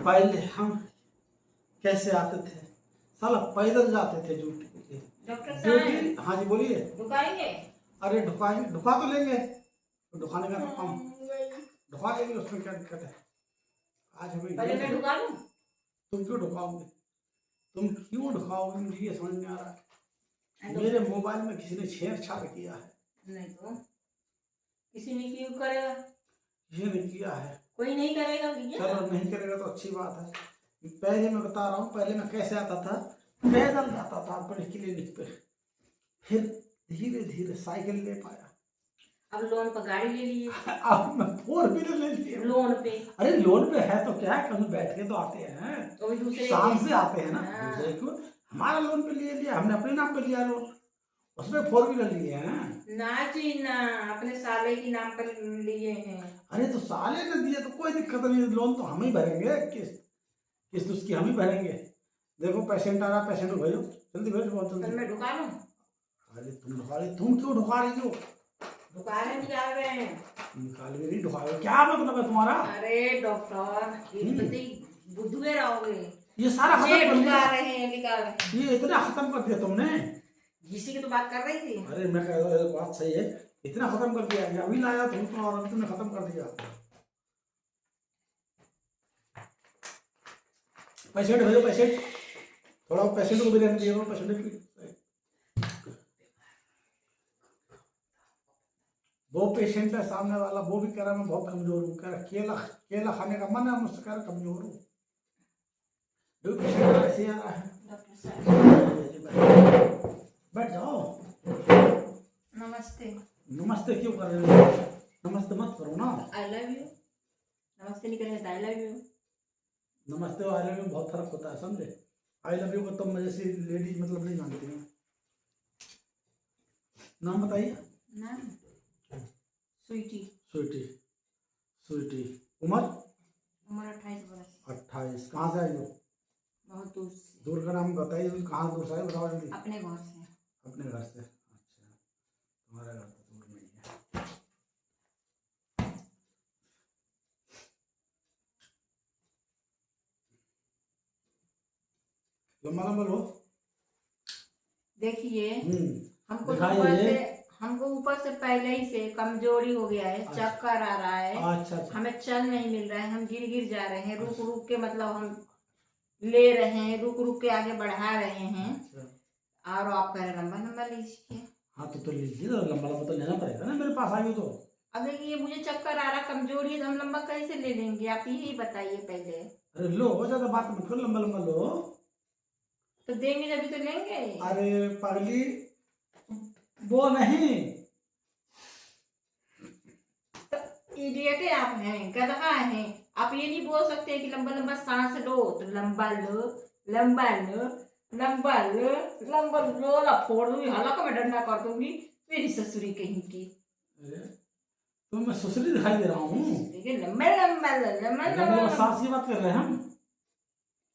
पहले हम कैसे आते थे, साला पैदल जाते थे ड्यूटी के लिए। डॉक्टर ड्यूटी, साहब हाँ जी बोलिए। रुकाएंगे? अरे ढुकाएंगे, ढुका तो लेंगे, तो ढुकाने का तो काम ढुका लेंगे, उसमें क्या दिक्कत है। आज हमें पहले मैं ढुका लूं? तुम क्यों ढुकाओगे, तुम क्यों ढुकाओगे, मुझे ये समझ में आ रहा है। मेरे मोबाइल में किसी ने छेड़छाड़ किया है। नहीं तो किसी ने क्यों करेगा? किसी ने किया है। कोई नहीं करेगा भैया। चलो नहीं करेगा तो अच्छी बात है। पहले मैं बता रहा हूँ, पहले मैं कैसे आता था, पैदल जाता था अपने क्लिनिक पे, फिर धीरे धीरे साइकिल ले पाया। अब लोन पर गाड़ी ले लिए। अब मैं 4 व्हीलर ले लिया। लोन पे? अरे लोन पे है तो क्या है, कहीं बैठ के तो आते हैं, तो भी दूसरे शाम से आते हैं ना। हाँ। दूसरे को हमारा लोन पे ले लिया, हमने अपने नाम पे लिया लोन, उसमें 4 व्हीलर लिए हैं ना जी ना, अपने साले के नाम पर लिए हैं। अरे तो साले ने दिए तो कोई दिक्कत नहीं, लोन तो हम ही भरेंगे, किस्त उसकी हम ही भरेंगे। देखो पेशेंट आ रहा, पेशेंट को भेजो, जल्दी भेजो, बहुत कल जल्दी। मैं ढुका लूं? अरे तुम ढुका रही, तुम क्यों ढुका रही हो? ढुका रहे निकाल रहे हैं। निकाल भी नहीं, ढुका रहे, क्या मतलब है तुम्हारा? अरे डॉक्टर ये तो बुद्धू रहोगे। ये सारा खत्म ये कर ढुका दिया, रहे हैं, निकाल रहे हैं। ये इतना खत्म कर दिया तुमने। इसी की तो बात कर रही थी। अरे मैं कह रहा हूँ बात सही है, इतना खत्म कर दिया, अभी लाया तुम तो, और तुमने खत्म कर दिया। पेशेंट भेजो, पेशेंट, थोड़ा पेशेंट को भी रहने दिया करो, पेशेंट की। वो पेशेंट है सामने वाला, वो भी कह रहा मैं बहुत कमजोर हूँ, कह रहा केला केला खाने का मन है मुझसे, कह रहा कमजोर हूँ। जो पेशेंट ऐसे आ रहा है। डॉक्टर साहब बैठ जाओ। नमस्ते। नमस्ते क्यों कर रहे हो, नमस्ते मत करो ना। I love you. नमस्ते नहीं करेंगे तो आई लव यू। नमस्ते और आई लव यू में बहुत फर्क होता है, समझे। आई लव यू को तुम जैसी लेडीज मतलब नहीं जानती हैं। नाम बताइए। नाम स्वीटी। स्वीटी, स्वीटी। उम्र? उम्र 28 बरस। 28। कहाँ से आई हो? बहुत दूर से। दूर का नाम बताइए, कहाँ दूर से आए बताओ जल्दी। अपने घर से। अपने घर से, अच्छा, तुम्हारा घर तो दूर में ही है। लंबा लंबा लो। देखिए हमको दिखाइए। ऊपर से, हमको ऊपर से पहले ही से कमजोरी हो गया है, अच्छा। चक्कर आ रहा है। अच्छा अच्छा। हमें चल नहीं मिल रहा है, हम गिर गिर जा रहे हैं, रुक रुक के मतलब हम ले रहे हैं, रुक रुक के आगे बढ़ा रहे हैं। अच्छा। और आप कह रहे लंबा लंबा लीजिए। हाँ तो लीजिए, तो लंबा लंबा तो लेना पड़ेगा ना, मेरे पास आई हो तो। अब देखिए मुझे चक्कर आ रहा, कमजोरी है, तो हम लंबा कैसे ले लेंगे, आप यही बताइए पहले। अरे लो, हो ज्यादा बात मत करो, लंबा लंबा लो। तो देंगे जब तो लेंगे। अरे पगली, वो नहीं, तो इडियट आप हैं, गधा हैं। आप ये नहीं बोल सकते कि लंबा लंबा सांस लो, तो लंबा लो, लंबा लो, लंबा लो, लंबा लो, ला फोड़ दूंगी, हालांकि मैं डंडा कर दूंगी मेरी ससुरी कहीं की। तो मैं ससुरी दिखाई दे रहा हूँ। देखिए लंबा लंबा लो, लंबा लंबा। सांस की बात कर रहे हैं हम।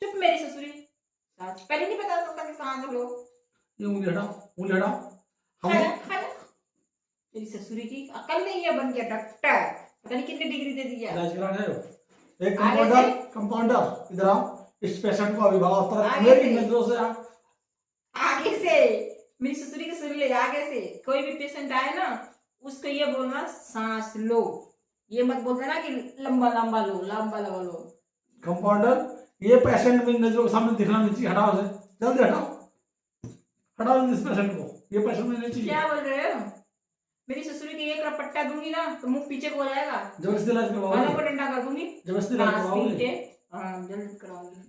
चुप मेरी ससुरी। सांस पहले नहीं बता सकता कि सांस लो। ये उंगली हटाओ, उंगली हटाओ। खाया खाया। मेरी ससुरी की अकल नहीं है, बन गया डॉक्टर, पता नहीं कितने डिग्री दे दिया। इलाज करा रहे हो। एक कंपाउंडर, कंपाउंडर इधर आओ, इस पेशेंट को अभी भगाओ, तरफ मेरी नजरों से आप। आगे से मेरी ससुरी की सुन ले, आगे से कोई भी पेशेंट आए ना, उसको ये बोलना सांस लो, ये मत बोल देना कि लंबा लंबा लो, लंबा लंबा लो। कंपाउंडर, ये पेशेंट मेरी नजरों के सामने दिखना नहीं चाहिए, हटाओ से, जल्दी हटाओ, हटाओ इस पेशेंट को, ये पेशेंट में नहीं चाहिए। क्या बोल रहे हो? मेरी ससुरी की एक रपट्टा दूंगी ना तो मुंह पीछे को हो जाएगा। जबरदस्ती इलाज करवाओगे? वालों को डंडा कर दूंगी। जबरदस्ती इलाज करवाओगे? हाँ जल्द कराऊंगी।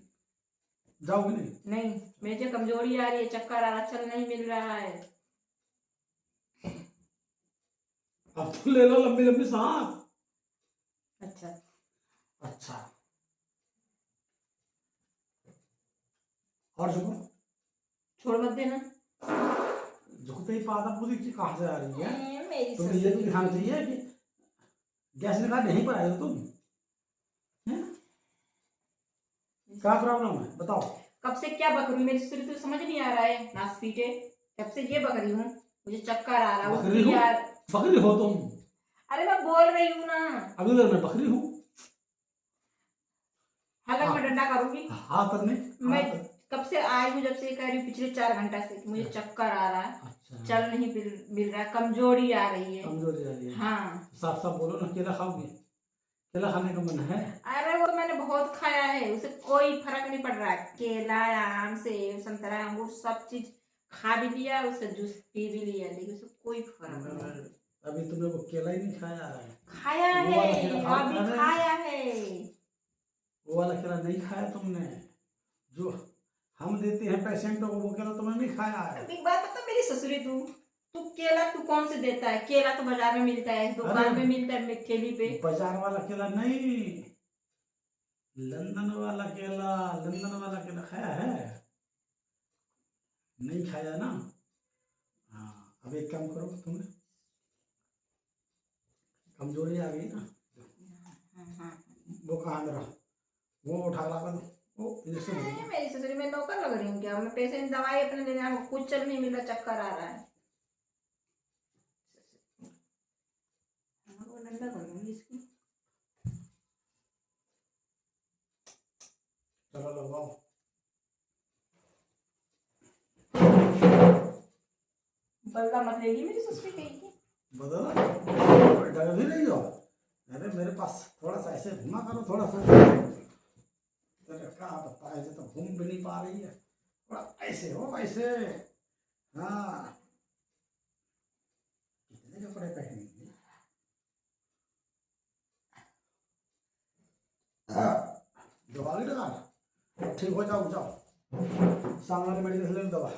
जाओगे नहीं? नहीं, मुझे कमजोरी आ रही है, चक्कर आ रहा, चल नहीं मिल रहा है। अब तो ले लो लंबी लंबी सांस। अच्छा अच्छा, और झुको, छोड़ मत देना। झुकते ही पादा पूरी की कहाँ से आ रही है? मेरी तुम्हें ये तो दिखाना चाहिए कि गैस निकाल नहीं पर आए हो तुम। क्या प्रॉब्लम है बताओ। कब से क्या बक रही हूँ, मेरी ससुरी तो समझ नहीं आ रहा है, नाच पीटे। कब से ये बक रही हूँ, मुझे चक्कर आ रहा बकरी हूँ? बकरी हो तुम? अरे मैं बोल रही हूँ ना। अभी तो मैं बकरी हूँ। हलक में डंडा करूंगी। हाथ नहीं मैं हाथ। कब से आई हूँ, जब से कह रही हूँ पिछले 4 घंटा से कि मुझे चक्कर आ रहा है, अच्छा चल नहीं मिल रहा है, कमजोरी आ रही है। कमजोरी आ रही है। हाँ साफ साफ बोलो ना, केला खाओगे? केला खाने का मन है? अरे वो मैंने बहुत खाया है, उसे कोई फर्क नहीं पड़ रहा है। केला, आम, सेब, संतरा, अंगूर सब चीज खा भी लिया, उसका जूस पी भी लिया, लेकिन उसे कोई फर्क नहीं। अभी तुमने वो केला ही नहीं खाया है। खाया वो वाला है, केला खाओ, अभी अरे खाया है। वो वाला केला नहीं खाया तुमने, जो हम देते हैं पेशेंटों को, वो केला तुमने नहीं खाया है। एक बात बता, मेरी ससुरी तू केला तू कौन से देता है? केला तो बाजार में मिलता है, दुकान अरे में मिलता है, ठेली पे। बाजार वाला केला नहीं, लंदन वाला केला। लंदन वाला केला खाया है? नहीं खाया ना? हाँ, अब एक काम करो, तुम्हें कमजोरी आ गई ना, वो कहाँ मेरा, वो उठा ला कर दो, वो इंजेक्शन दे दो। मेरी ससुरी में नौकर लग रही हूँ क्या? मैं पेशेंट दवाई अपने लेने आया हूँ, कुछ चल नहीं मिल रहा, चक्कर आ रहा है। वो डंडा करूंगी इसकी। चलो लगवाओ। बदला मत लेगी मेरी ससुरी कहीं की। बदला डर भी नहीं हो? अरे मेरे पास थोड़ा सा ऐसे घुमा करो, थोड़ा सा तेरे क्या पता है, तो घूम भी नहीं पा रही है, थोड़ा ऐसे हो, ऐसे। हाँ, कितने कपड़े पहनेंगे? दवा भी लगा, ठीक हो जाओ, जाओ सामने मेडिकल से ले लो दवा।